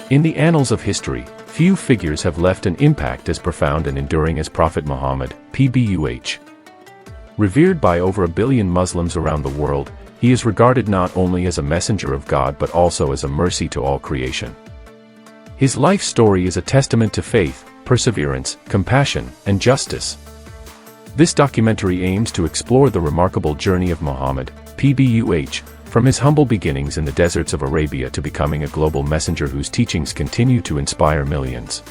In the annals of history, few figures have left an impact as profound and enduring as Prophet Muhammad, PBUH. Revered by over 1 billion Muslims around the world, he is regarded not only as a messenger of God but also as a mercy to all creation. His life story is a testament to faith, perseverance, compassion, and justice. This documentary aims to explore the remarkable journey of Muhammad, PBUH, from his humble beginnings in the deserts of Arabia to becoming a global messenger whose teachings continue to inspire millions.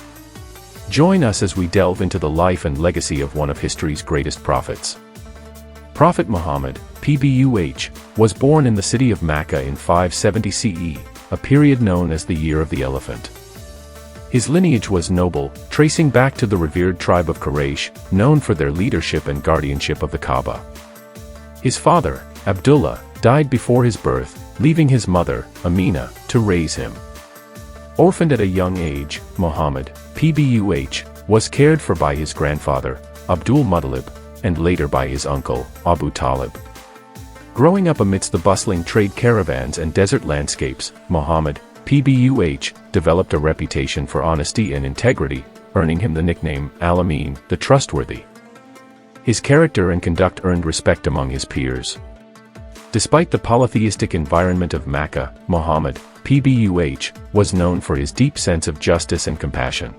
Join us as we delve into the life and legacy of one of history's greatest prophets. Prophet Muhammad, PBUH, was born in the city of Mecca in 570 CE, a period known as the Year of the Elephant. His lineage was noble, tracing back to the revered tribe of Quraysh, known for their leadership and guardianship of the Kaaba. His father, Abdullah, died before his birth, leaving his mother, Amina, to raise him. Orphaned at a young age, Muhammad, PBUH, was cared for by his grandfather, Abdul Muttalib, and later by his uncle, Abu Talib. Growing up amidst the bustling trade caravans and desert landscapes, Muhammad, PBUH, developed a reputation for honesty and integrity, earning him the nickname Al-Amin, the Trustworthy. His character and conduct earned respect among his peers. Despite the polytheistic environment of Mecca, Muhammad, PBUH, was known for his deep sense of justice and compassion.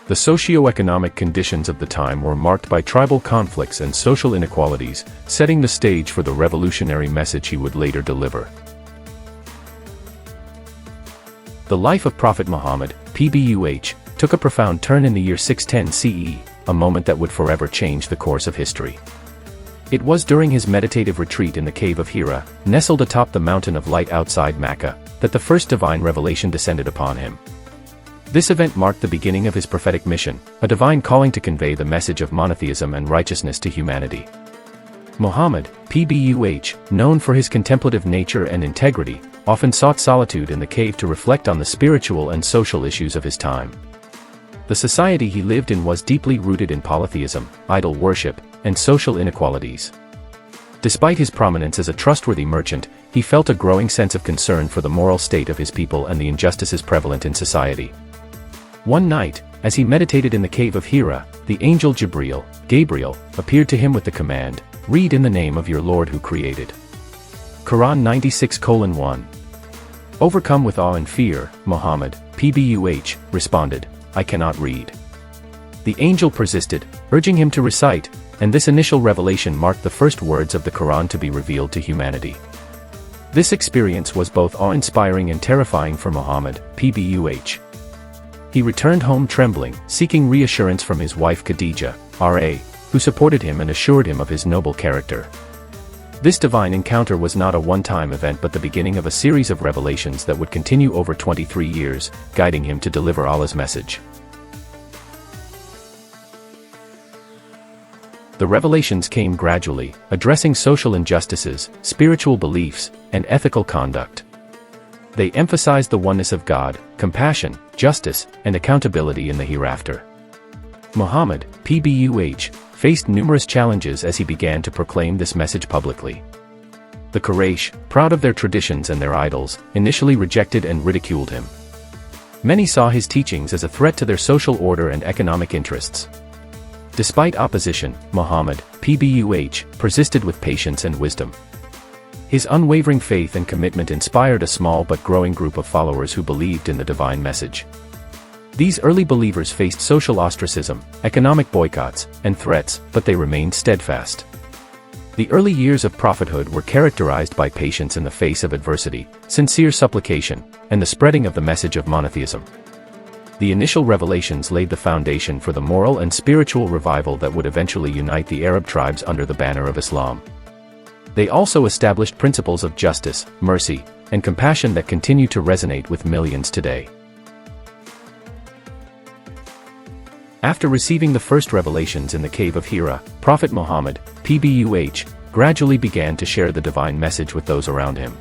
The socio-economic conditions of the time were marked by tribal conflicts and social inequalities, setting the stage for the revolutionary message he would later deliver. The life of Prophet Muhammad, PBUH, took a profound turn in the year 610 CE, a moment that would forever change the course of history. It was during his meditative retreat in the cave of Hira, nestled atop the mountain of light outside Mecca, that the first divine revelation descended upon him. This event marked the beginning of his prophetic mission, a divine calling to convey the message of monotheism and righteousness to humanity. Muhammad, PBUH, known for his contemplative nature and integrity, often sought solitude in the cave to reflect on the spiritual and social issues of his time. The society he lived in was deeply rooted in polytheism, idol worship, and social inequalities. Despite his prominence as a trustworthy merchant, he felt a growing sense of concern for the moral state of his people and the injustices prevalent in society. One night, as he meditated in the cave of Hira, the angel Gabriel, appeared to him with the command, "Read in the name of your Lord who created." Quran 96:1. Overcome with awe and fear, Muhammad, PBUH, responded, "I cannot read." The angel persisted, urging him to recite, and this initial revelation marked the first words of the Quran to be revealed to humanity. This experience was both awe-inspiring and terrifying for Muhammad, PBUH. He returned home trembling, seeking reassurance from his wife Khadija, R.A., who supported him and assured him of his noble character. This divine encounter was not a one-time event but the beginning of a series of revelations that would continue over 23 years, guiding him to deliver Allah's message. The revelations came gradually, addressing social injustices, spiritual beliefs, and ethical conduct. They emphasized the oneness of God, compassion, justice, and accountability in the hereafter. Muhammad, PBUH, faced numerous challenges as he began to proclaim this message publicly. The Quraysh, proud of their traditions and their idols, initially rejected and ridiculed him. Many saw his teachings as a threat to their social order and economic interests. Despite opposition, Muhammad, PBUH, persisted with patience and wisdom. His unwavering faith and commitment inspired a small but growing group of followers who believed in the divine message. These early believers faced social ostracism, economic boycotts, and threats, but they remained steadfast. The early years of prophethood were characterized by patience in the face of adversity, sincere supplication, and the spreading of the message of monotheism. The initial revelations laid the foundation for the moral and spiritual revival that would eventually unite the Arab tribes under the banner of Islam. They also established principles of justice, mercy, and compassion that continue to resonate with millions today. After receiving the first revelations in the cave of Hira, Prophet Muhammad, PBUH, gradually began to share the divine message with those around him.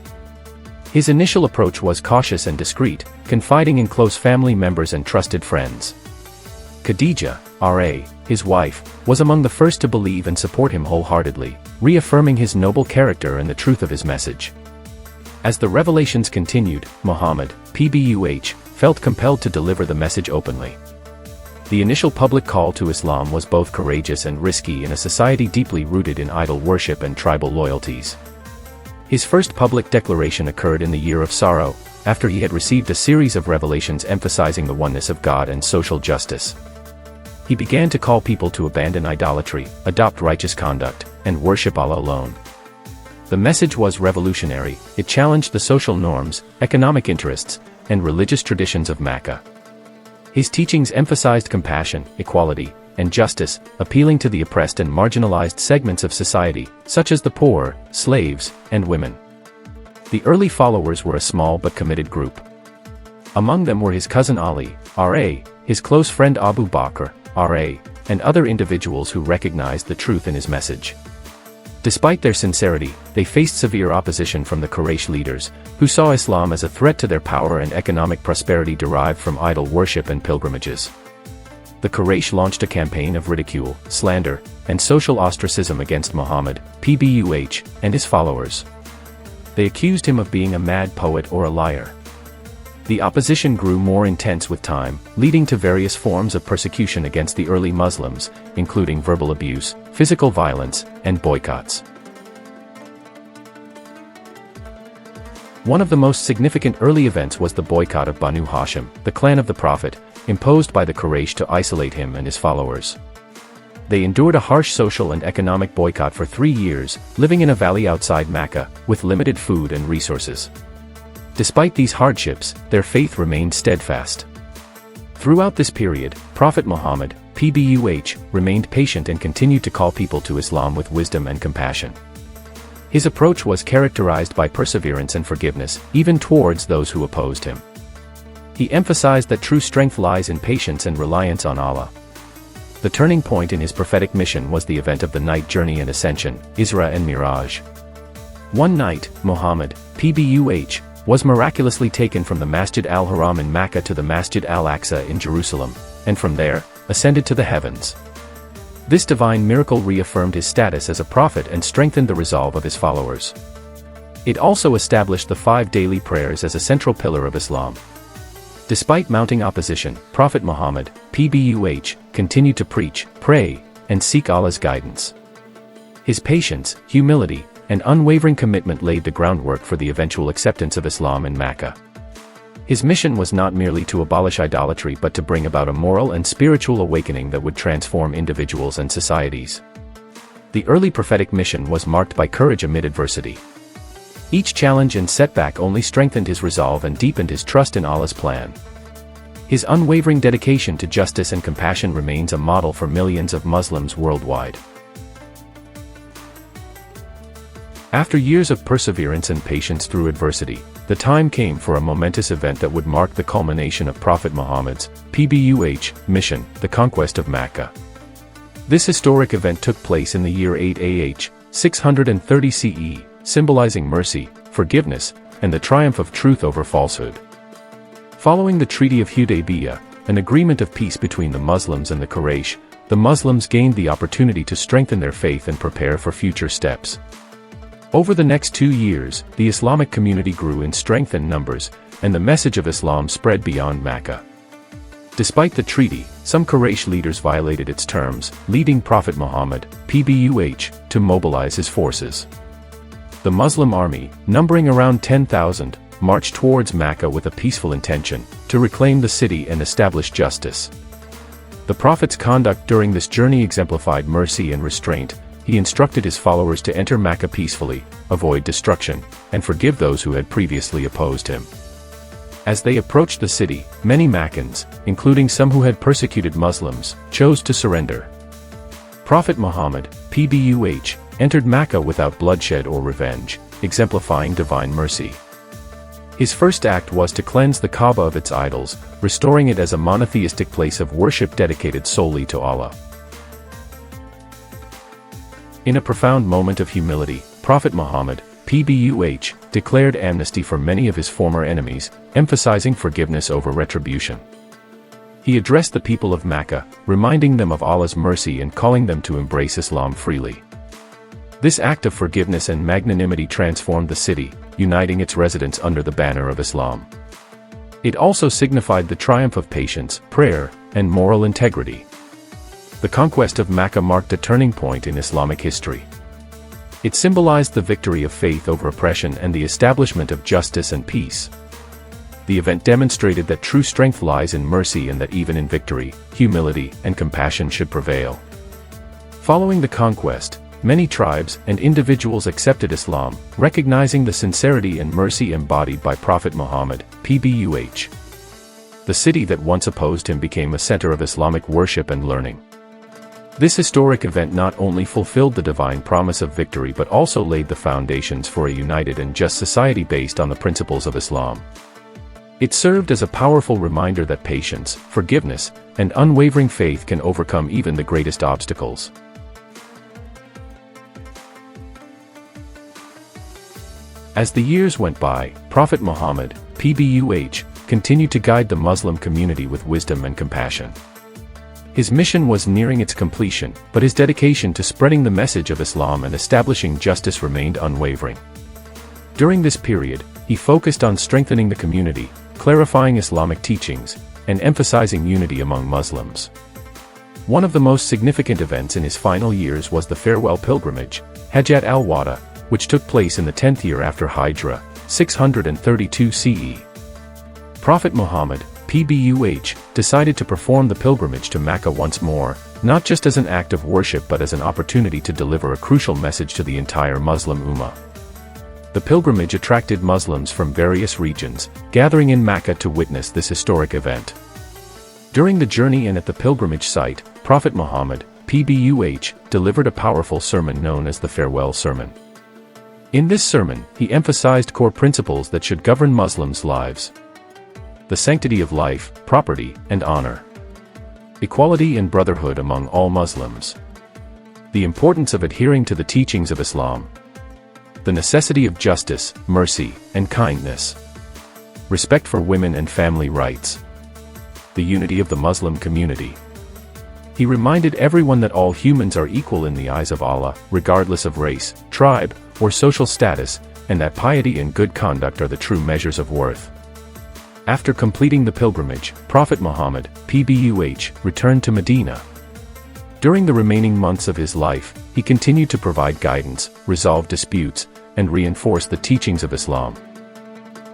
His initial approach was cautious and discreet, confiding in close family members and trusted friends. Khadija, R.A., his wife, was among the first to believe and support him wholeheartedly, reaffirming his noble character and the truth of his message. As the revelations continued, Muhammad, PBUH, felt compelled to deliver the message openly. The initial public call to Islam was both courageous and risky in a society deeply rooted in idol worship and tribal loyalties. His first public declaration occurred in the Year of Sorrow, after he had received a series of revelations emphasizing the oneness of God and social justice. He began to call people to abandon idolatry, adopt righteous conduct, and worship Allah alone. The message was revolutionary. It challenged the social norms, economic interests, and religious traditions of Makkah. His teachings emphasized compassion, equality, and justice, appealing to the oppressed and marginalized segments of society, such as the poor, slaves, and women. The early followers were a small but committed group. Among them were his cousin Ali, R.A., his close friend Abu Bakr, R.A., and other individuals who recognized the truth in his message. Despite their sincerity, they faced severe opposition from the Quraysh leaders, who saw Islam as a threat to their power and economic prosperity derived from idol worship and pilgrimages. The Quraysh launched a campaign of ridicule, slander, and social ostracism against Muhammad, PBUH, and his followers. They accused him of being a mad poet or a liar. The opposition grew more intense with time, leading to various forms of persecution against the early Muslims, including verbal abuse, physical violence, and boycotts. One of the most significant early events was the boycott of Banu Hashim, the clan of the Prophet, imposed by the Quraysh to isolate him and his followers. They endured a harsh social and economic boycott for 3 years, living in a valley outside Mecca, with limited food and resources. Despite these hardships, their faith remained steadfast. Throughout this period, Prophet Muhammad, PBUH, remained patient and continued to call people to Islam with wisdom and compassion. His approach was characterized by perseverance and forgiveness, even towards those who opposed him. He emphasized that true strength lies in patience and reliance on Allah. The turning point in his prophetic mission was the event of the night journey and ascension, Isra and Miraj. One night, Muhammad, PBUH, was miraculously taken from the Masjid al-Haram in Mecca to the Masjid al-Aqsa in Jerusalem, and from there, ascended to the heavens. This divine miracle reaffirmed his status as a prophet and strengthened the resolve of his followers. It also established the 5 daily prayers as a central pillar of Islam. Despite mounting opposition, Prophet Muhammad, PBUH, continued to preach, pray, and seek Allah's guidance. His patience, humility, and unwavering commitment laid the groundwork for the eventual acceptance of Islam in Mecca. His mission was not merely to abolish idolatry but to bring about a moral and spiritual awakening that would transform individuals and societies. The early prophetic mission was marked by courage amid adversity. Each challenge and setback only strengthened his resolve and deepened his trust in Allah's plan. His unwavering dedication to justice and compassion remains a model for millions of Muslims worldwide. After years of perseverance and patience through adversity, the time came for a momentous event that would mark the culmination of Prophet Muhammad's, PBUH, mission, the conquest of Mecca. This historic event took place in the year 8 AH, 630 CE, symbolizing mercy, forgiveness, and the triumph of truth over falsehood. Following the Treaty of Hudaybiyah, an agreement of peace between the Muslims and the Quraysh, the Muslims gained the opportunity to strengthen their faith and prepare for future steps. Over the next 2 years, the Islamic community grew in strength and numbers, and the message of Islam spread beyond Mecca. Despite the treaty, some Quraysh leaders violated its terms, leading Prophet Muhammad, PBUH, to mobilize his forces. The Muslim army, numbering around 10,000, marched towards Mecca with a peaceful intention, to reclaim the city and establish justice. The Prophet's conduct during this journey exemplified mercy and restraint. He instructed his followers to enter Mecca peacefully, avoid destruction, and forgive those who had previously opposed him. As they approached the city, many Meccans, including some who had persecuted Muslims, chose to surrender. Prophet Muhammad, PBUH, entered Mecca without bloodshed or revenge, exemplifying divine mercy. His first act was to cleanse the Kaaba of its idols, restoring it as a monotheistic place of worship dedicated solely to Allah. In a profound moment of humility, Prophet Muhammad, PBUH, declared amnesty for many of his former enemies, emphasizing forgiveness over retribution. He addressed the people of Mecca, reminding them of Allah's mercy and calling them to embrace Islam freely. This act of forgiveness and magnanimity transformed the city, uniting its residents under the banner of Islam. It also signified the triumph of patience, prayer, and moral integrity. The conquest of Mecca marked a turning point in Islamic history. It symbolized the victory of faith over oppression and the establishment of justice and peace. The event demonstrated that true strength lies in mercy and that even in victory, humility and compassion should prevail. Following the conquest, many tribes and individuals accepted Islam, recognizing the sincerity and mercy embodied by Prophet Muhammad, PBUH. The city that once opposed him became a center of Islamic worship and learning. This historic event not only fulfilled the divine promise of victory but also laid the foundations for a united and just society based on the principles of Islam. It served as a powerful reminder that patience, forgiveness, and unwavering faith can overcome even the greatest obstacles. As the years went by, Prophet Muhammad, PBUH, continued to guide the Muslim community with wisdom and compassion. His mission was nearing its completion, but his dedication to spreading the message of Islam and establishing justice remained unwavering. During this period, he focused on strengthening the community, clarifying Islamic teachings, and emphasizing unity among Muslims. One of the most significant events in his final years was the farewell pilgrimage, Hajjat al-Wada, which took place in the 10th year after Hijrah, 632 CE. Prophet Muhammad, PBUH, decided to perform the pilgrimage to Mecca once more, not just as an act of worship but as an opportunity to deliver a crucial message to the entire Muslim Ummah. The pilgrimage attracted Muslims from various regions, gathering in Mecca to witness this historic event. During the journey and at the pilgrimage site, Prophet Muhammad, PBUH, delivered a powerful sermon known as the Farewell Sermon. In this sermon, he emphasized core principles that should govern Muslims' lives: the sanctity of life, property, and honor, equality and brotherhood among all Muslims, the importance of adhering to the teachings of Islam, the necessity of justice, mercy, and kindness, respect for women and family rights, the unity of the Muslim community. He reminded everyone that all humans are equal in the eyes of Allah, regardless of race, tribe, or social status, and that piety and good conduct are the true measures of worth. After completing the pilgrimage, Prophet Muhammad, PBUH, returned to Medina. During the remaining months of his life, he continued to provide guidance, resolve disputes, and reinforce the teachings of Islam.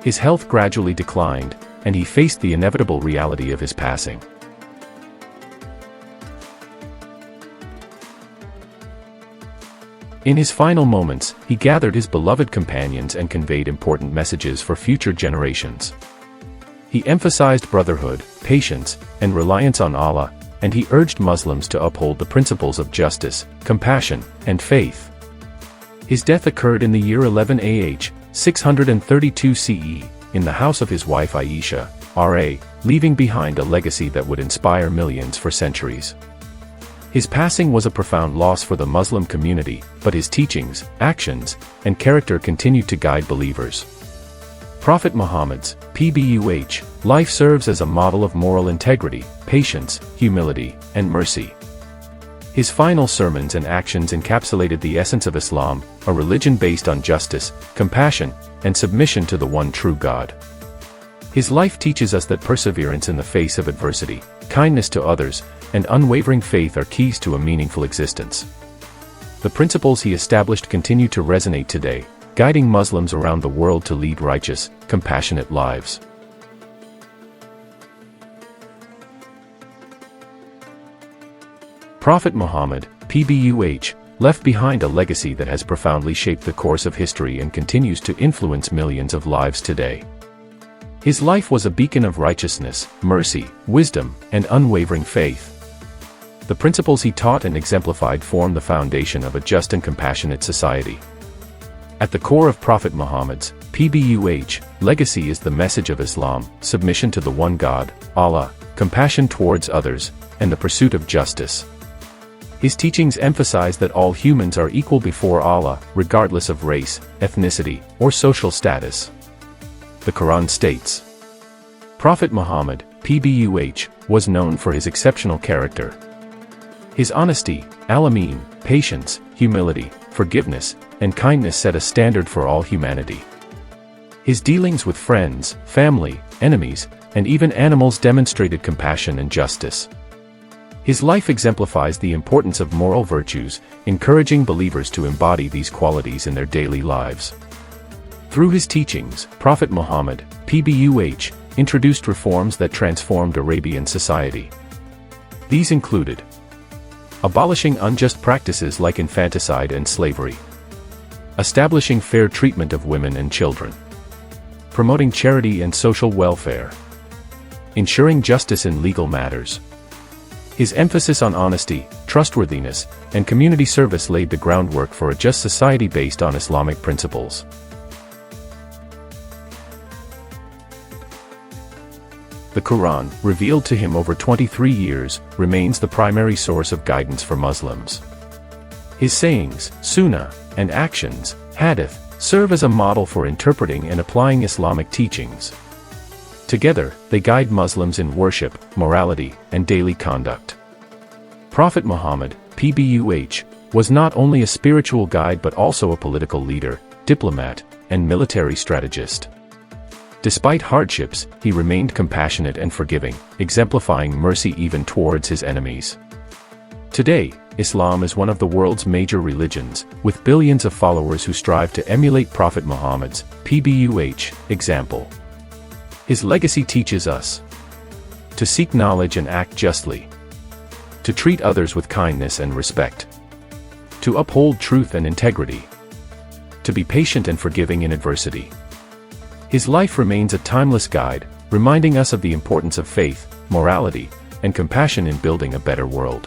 His health gradually declined, and he faced the inevitable reality of his passing. In his final moments, he gathered his beloved companions and conveyed important messages for future generations. He emphasized brotherhood, patience, and reliance on Allah, and he urged Muslims to uphold the principles of justice, compassion, and faith. His death occurred in the year 11 AH, 632 CE, in the house of his wife Aisha, R.A., leaving behind a legacy that would inspire millions for centuries. His passing was a profound loss for the Muslim community, but his teachings, actions, and character continued to guide believers. Prophet Muhammad's, PBUH, life serves as a model of moral integrity, patience, humility, and mercy. His final sermons and actions encapsulated the essence of Islam, a religion based on justice, compassion, and submission to the one true God. His life teaches us that perseverance in the face of adversity, kindness to others, and unwavering faith are keys to a meaningful existence. The principles he established continue to resonate today, guiding Muslims around the world to lead righteous, compassionate lives. Prophet Muhammad, PBUH, left behind a legacy that has profoundly shaped the course of history and continues to influence millions of lives today. His life was a beacon of righteousness, mercy, wisdom, and unwavering faith. The principles he taught and exemplified form the foundation of a just and compassionate society. At the core of Prophet Muhammad's, PBUH, legacy is the message of Islam, submission to the one God, Allah, compassion towards others, and the pursuit of justice. His teachings emphasize that all humans are equal before Allah, regardless of race, ethnicity, or social status. The Quran states, Prophet Muhammad, PBUH, was known for his exceptional character. His honesty, al-amin, patience, humility, forgiveness, and kindness set a standard for all humanity. His dealings with friends, family, enemies, and even animals demonstrated compassion and justice. His life exemplifies the importance of moral virtues, encouraging believers to embody these qualities in their daily lives. Through his teachings, Prophet Muhammad, PBUH, introduced reforms that transformed Arabian society. These included abolishing unjust practices like infanticide and slavery, establishing fair treatment of women and children, promoting charity and social welfare, ensuring justice in legal matters. His emphasis on honesty, trustworthiness, and community service laid the groundwork for a just society based on Islamic principles. The Quran, revealed to him over 23 years, remains the primary source of guidance for Muslims. His sayings, sunnah, and actions, hadith, serve as a model for interpreting and applying Islamic teachings. Together, they guide Muslims in worship, morality, and daily conduct. Prophet Muhammad, PBUH, was not only a spiritual guide but also a political leader, diplomat, and military strategist. Despite hardships, he remained compassionate and forgiving, exemplifying mercy even towards his enemies. Today, Islam is one of the world's major religions, with billions of followers who strive to emulate Prophet Muhammad's, PBUH, example. His legacy teaches us to seek knowledge and act justly, to treat others with kindness and respect, to uphold truth and integrity, to be patient and forgiving in adversity. His life remains a timeless guide, reminding us of the importance of faith, morality, and compassion in building a better world.